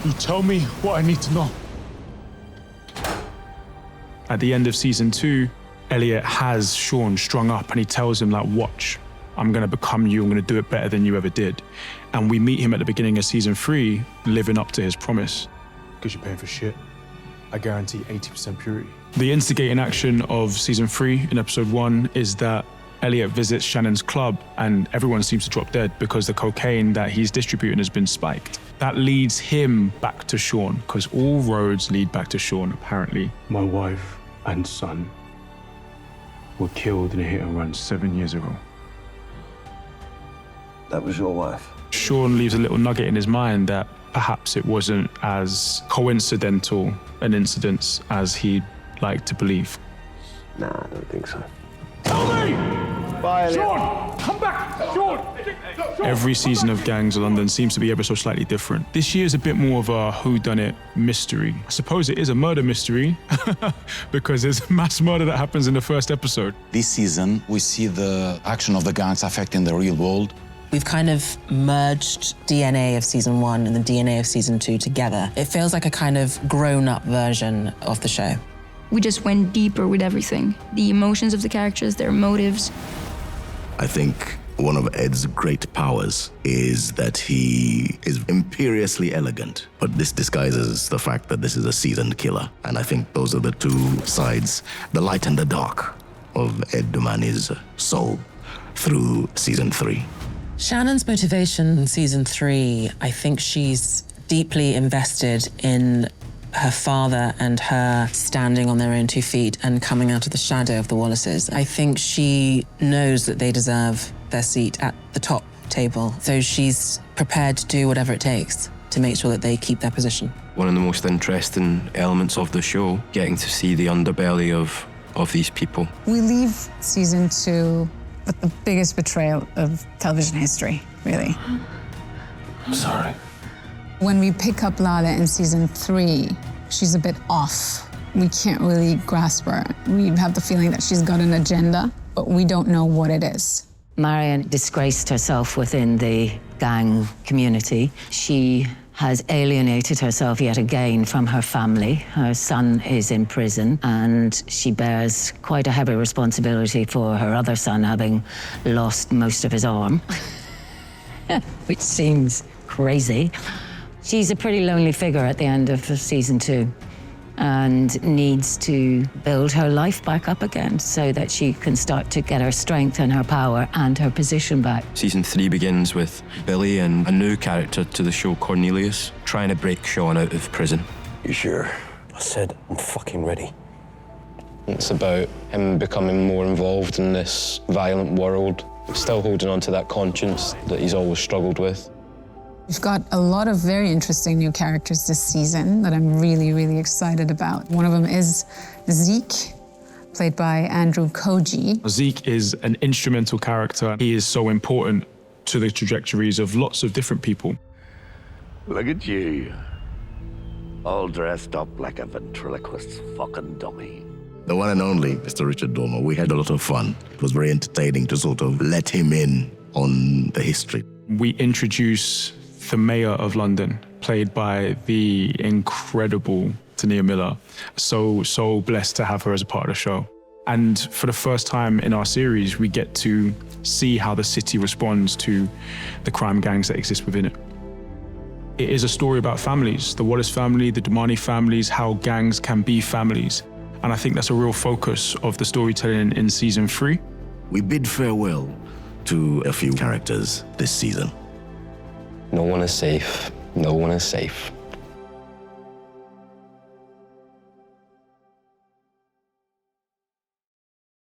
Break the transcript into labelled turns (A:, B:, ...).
A: You tell me what I need to know. At the end of season 2, Elliot has Sean strung up and he tells him, like, watch, I'm gonna become you, I'm gonna do it better than you ever did. And we meet him at the beginning of season 3, living up to his promise. Because you're paying for shit, I guarantee 80% purity. The instigating action of season 3 in episode 1 is that Elliot visits Shannon's club and everyone seems to drop dead because the cocaine that he's distributing has been spiked. That leads him back to Sean, because all roads lead back to Sean, apparently. My wife and son were killed in a hit and run 7 years ago.
B: That was your wife?
A: Sean leaves a little nugget in his mind that perhaps it wasn't as coincidental an incident as he'd like to believe.
B: Nah, I don't think so.
A: Tell me!
B: Bye, Elliot.
A: Sean! Come back! Sean! Every season of Gangs of London seems to be ever so slightly different. This year's a bit more of a whodunit mystery. I suppose it is a murder mystery because there's mass murder that happens in the first episode.
C: This season, we see the action of the gangs affecting the real world.
D: We've kind of merged DNA of season 1 and the DNA of season 2 together. It feels like a kind of grown-up version of the show.
E: We just went deeper with everything. The emotions of the characters, their motives.
F: I think one of Ed's great powers is that he is imperiously elegant, but this disguises the fact that this is a seasoned killer. And I think those are the two sides, the light and the dark, of Ed Domani's soul through season 3.
D: Shannon's motivation in season 3, I think she's deeply invested in her father and her standing on their own 2 feet and coming out of the shadow of the Wallaces. I think she knows that they deserve their seat at the top table, so she's prepared to do whatever it takes to make sure that they keep their position.
G: One of the most interesting elements of the show, getting to see the underbelly of these people.
H: We leave season 2 with the biggest betrayal of television history, really.
B: I'm sorry.
H: When we pick up Lale in season 3, she's a bit off. We can't really grasp her. We have the feeling that she's got an agenda, but we don't know what it is.
I: Marion disgraced herself within the gang community. She has alienated herself yet again from her family. Her son is in prison, and she bears quite a heavy responsibility for her other son having lost most of his arm, which seems crazy. She's a pretty lonely figure at the end of season 2 and needs to build her life back up again so that she can start to get her strength and her power and her position back.
G: Season 3 begins with Billy and a new character to the show, Cornelius, trying to break Sean out of prison.
B: You sure? I said I'm fucking ready.
G: It's about him becoming more involved in this violent world, still holding on to that conscience that he's always struggled with.
H: We've got a lot of very interesting new characters this season that I'm really, really excited about. One of them is Zeke, played by Andrew Koji.
A: Zeke is an instrumental character. He is so important to the trajectories of lots of different people.
J: Look at you, all dressed up like a ventriloquist fucking dummy.
F: The one and only Mr. Richard Dormer, we had a lot of fun. It was very entertaining to sort of let him in on the history.
A: We introduce the mayor of London, played by the incredible Tania Miller. So blessed to have her as a part of the show. And for the first time in our series, we get to see how the city responds to the crime gangs that exist within it. It is a story about families, the Wallace family, the Domani families, how gangs can be families. And I think that's a real focus of the storytelling in season 3.
F: We bid farewell to a few characters this season.
G: No one is safe. No one is safe.